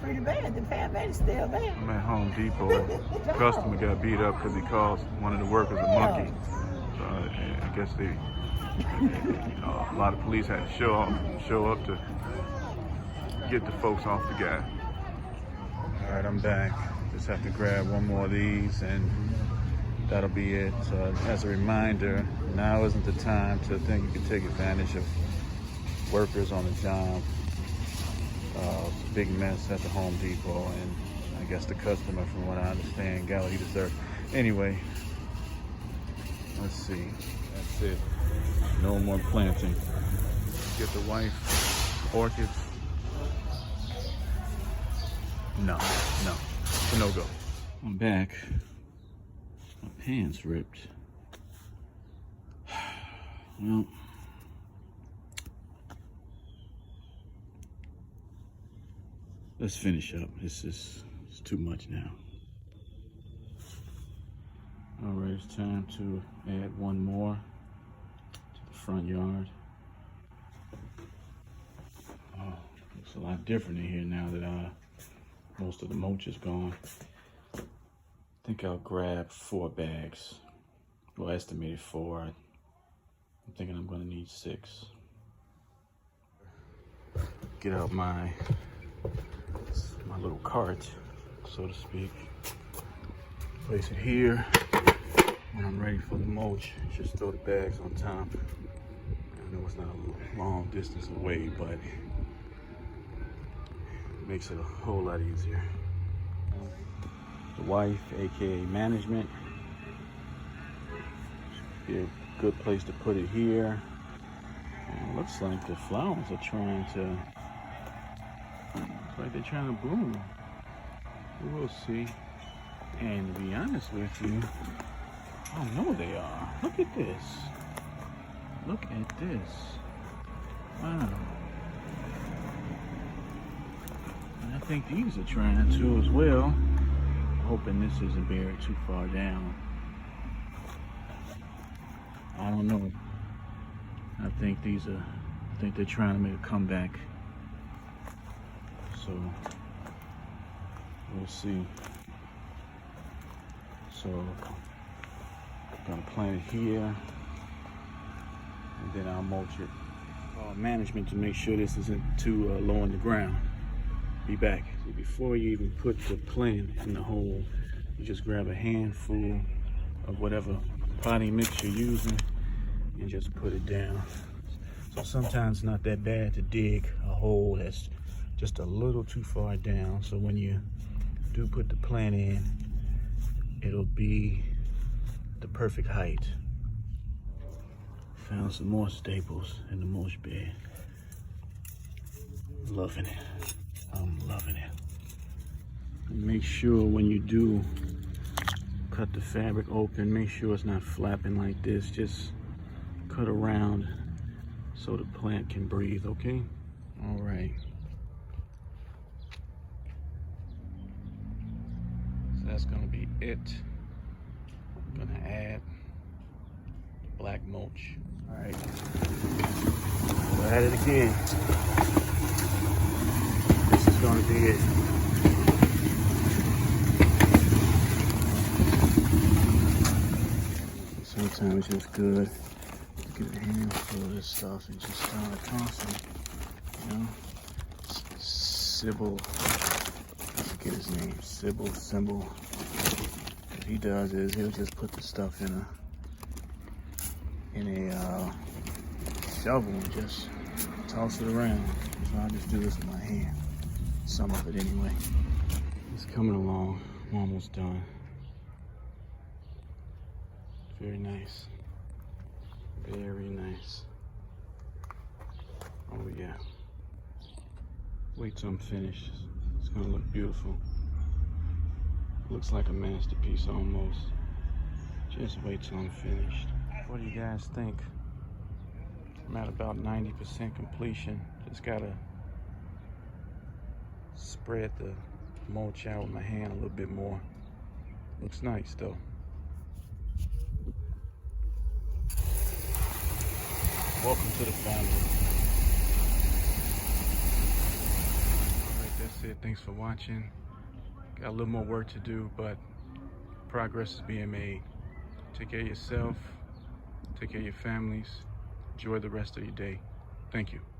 pretty bad. The paramedics still there. I'm at Home Depot. The customer got beat up because he called one of the workers a monkey. So I guess they, a lot of police had to show up to get the folks off the guy. All right, I'm back. Just have to grab one more of these and that'll be it. So as a reminder, now isn't the time to think you can take advantage of workers on the job. Big mess at the Home Depot, and I guess the customer, from what I understand, got what he deserved. Anyway, let's see. That's it. No more planting. Get the wife orchids. No, it's a no-go. I'm back. My pants ripped. Well, let's finish up. It's too much now. All right, it's time to add one more to the front yard. Oh, looks a lot different in here now that most of the mulch is gone. I think I'll grab 4 bags. Well, estimated 4. I'm thinking I'm gonna need 6. Get out my little cart, so to speak. Place it here. When I'm ready for the mulch, just throw the bags on top. I know it's not a long distance away, but it makes it a whole lot easier. The wife, aka management. Should be a good place to put it here. And it looks like the flowers are trying to, they're trying to bloom. We'll see. And to be honest with you, I know they are. Look at this. Look at this. Wow. And I think these are trying to as well. Hoping this isn't buried too far down. I don't know. I think they're trying to make a comeback. So we'll see. So I'm gonna plant it here, and then I'll mulch it. Management to make sure this isn't too low on the ground. Be back. So before you even put the plant in the hole, you just grab a handful of whatever potting mix you're using and just put it down. So sometimes it's not that bad to dig a hole that's just a little too far down. So when you do put the plant in, it'll be the perfect height. Found some more staples in the mulch bed. Loving it. I'm loving it. And make sure when you do cut the fabric open, make sure it's not flapping like this. Just cut around so the plant can breathe, okay? All right. So that's gonna be it. I'm gonna add black mulch. All right, we'll add it again. This is gonna be it. Sometimes it's just good to get a handful of this stuff and just start tossing, you know? Sybil, I forget his name, Sybil. What he does is he'll just put the stuff in a shovel and just toss it around. So I'll just do this with my hand. Some of it anyway. It's coming along. I'm almost done. Very nice. Very nice. Oh yeah. Wait till I'm finished. It's gonna look beautiful. Looks like a masterpiece almost. Just wait till I'm finished. What do you guys think? I'm at about 90% completion. Just gotta spread the mulch out with my hand a little bit more. Looks nice though. Welcome to the family. All right, that's that's it. Thanks for watching. Got a little more work to do, but progress is being made. Take care of yourself. Take care of your families. Enjoy the rest of your day. Thank you.